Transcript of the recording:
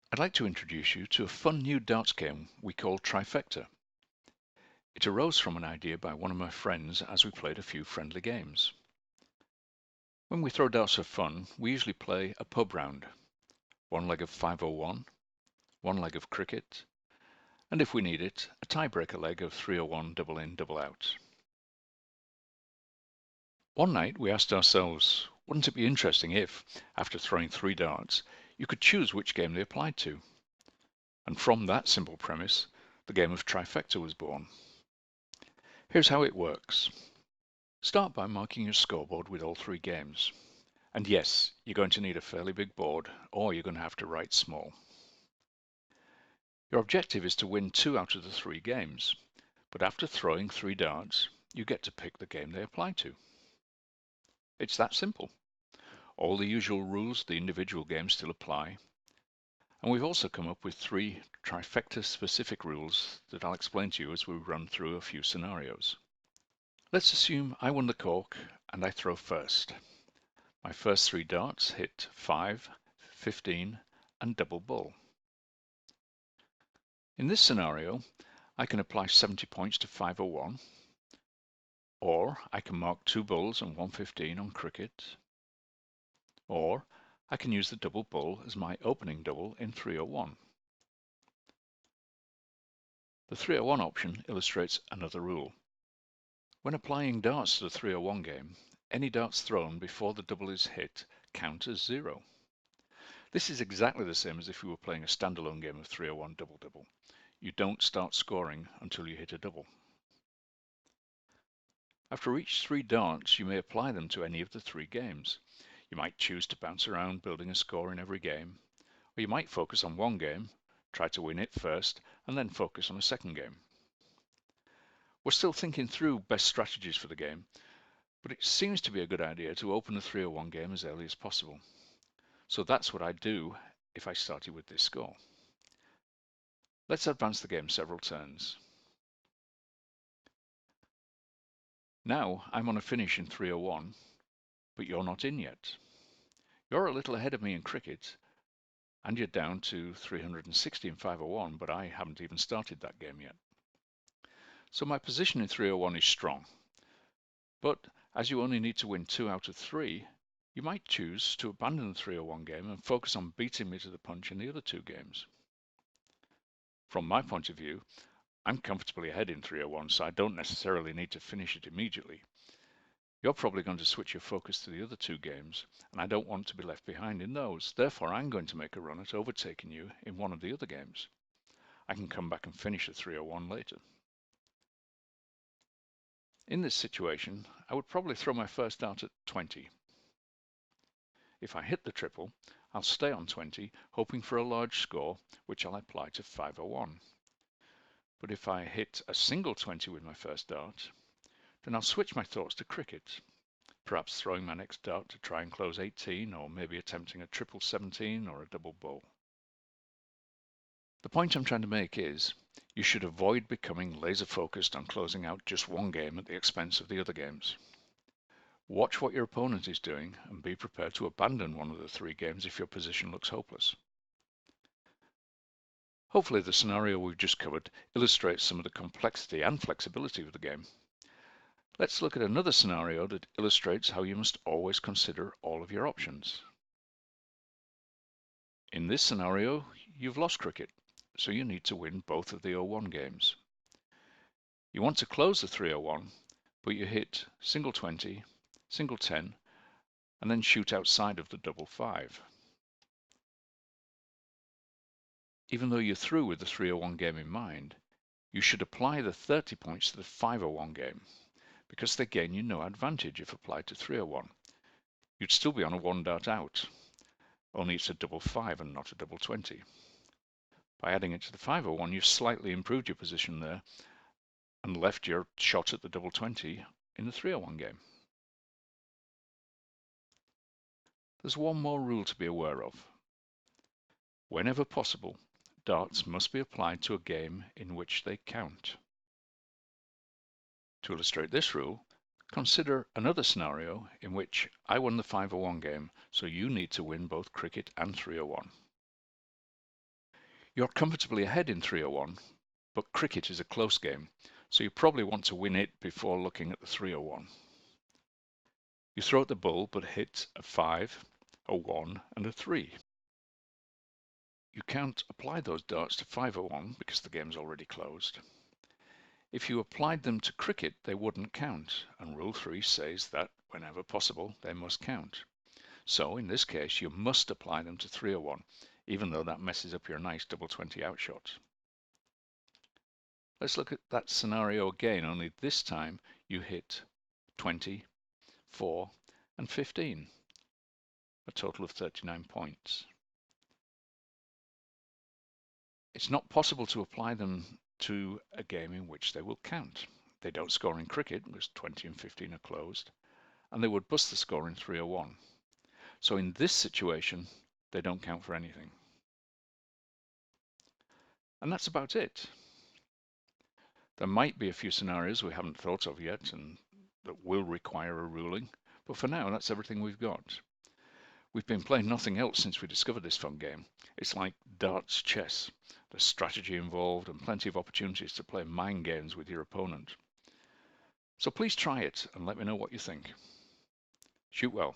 I'd like to introduce you to a fun new darts game we call Trifecta. It arose from an idea by one of my friends as we played a few friendly games. When we throw darts for fun, we usually play a pub round, one leg of 501, one leg of cricket, and if we need it, a tiebreaker leg of 301 double in, double out. One night we asked ourselves, wouldn't it be interesting if, after throwing 3 darts, you could choose which game they applied to? And from that simple premise, the game of Trifecta was born. Here's how it works. Start by marking your scoreboard with all 3 games. And yes, you're going to need a fairly big board, or you're going to have to write small. Your objective is to win 2 out of the 3 games, but after throwing 3 darts, you get to pick the game they apply to. It's that simple. All the usual rules of the individual games still apply, and we've also come up with 3 Trifecta-specific rules that I'll explain to you as we run through a few scenarios. Let's assume I won the cork and I throw first. My first 3 darts hit 5, 15 and double bull. In this scenario, I can apply 70 points to 501, or I can mark 2 bulls and 1 15 on cricket, or I can use the double bull as my opening double in 301. The 301 option illustrates another rule. When applying darts to the 301 game, any darts thrown before the double is hit count as 0. This is exactly the same as if you were playing a standalone game of 301 double-double. You don't start scoring until you hit a double. After each 3 darts, you may apply them to any of the 3 games. You might choose to bounce around building a score in every game, or you might focus on one game, try to win it first, and then focus on a second game. We're still thinking through best strategies for the game, but it seems to be a good idea to open the 301 game as early as possible. So that's what I'd do if I started with this score. Let's advance the game several turns. Now I'm on a finish in 301, but you're not in yet. You're a little ahead of me in cricket, and you're down to 360 in 501, but I haven't even started that game yet. So my position in 301 is strong, but as you only need to win 2 out of 3, you might choose to abandon the 301 game and focus on beating me to the punch in the other 2 games. From my point of view, I'm comfortably ahead in 301, so I don't necessarily need to finish it immediately. You're probably going to switch your focus to the other 2 games, and I don't want to be left behind in those. Therefore, I'm going to make a run at overtaking you in one of the other games. I can come back and finish the 301 later. In this situation, I would probably throw my first dart at 20. If I hit the triple, I'll stay on 20, hoping for a large score, which I'll apply to 501. But if I hit a single 20 with my first dart, then I'll switch my thoughts to cricket, perhaps throwing my next dart to try and close 18, or maybe attempting a triple 17 or a double bull. The point I'm trying to make is, you should avoid becoming laser focused on closing out just one game at the expense of the other games. Watch what your opponent is doing and be prepared to abandon one of the 3 games if your position looks hopeless. Hopefully the scenario we've just covered illustrates some of the complexity and flexibility of the game. Let's look at another scenario that illustrates how you must always consider all of your options. In this scenario, you've lost cricket, so you need to win both of the 01 games. You want to close the 301, but you hit single 20, single 10, and then shoot outside of the double 5. Even though you're through with the 301 game in mind, you should apply the 30 points to the 501 game, because they gain you no advantage if applied to 301. You'd still be on a 1 dart out, only it's a double 5 and not a double 20. By adding it to the 501, you've slightly improved your position there and left your shot at the double 20 in the 301 game. There's one more rule to be aware of. Whenever possible, darts must be applied to a game in which they count. To illustrate this rule, consider another scenario in which I won the 501 game, so you need to win both cricket and 301. You're comfortably ahead in 301, but cricket is a close game, so you probably want to win it before looking at the 301. You throw at the bull, but hit a 5, a 1, and a 3. You can't apply those darts to 501 because the game's already closed. If you applied them to cricket, they wouldn't count, and Rule 3 says that, whenever possible, they must count. So, in this case, you must apply them to 301, even though that messes up your nice double 20 outshot. Let's look at that scenario again, only this time you hit 20, 4, and 15, a total of 39 points. It's not possible to apply them to a game in which they will count. They don't score in cricket because 20 and 15 are closed, and they would bust the score in 301. So in this situation, they don't count for anything. And that's about it. There might be a few scenarios we haven't thought of yet and that will require a ruling, but for now, that's everything we've got. We've been playing nothing else since we discovered this fun game. It's like darts chess. There's strategy involved and plenty of opportunities to play mind games with your opponent. So please try it and let me know what you think. Shoot well.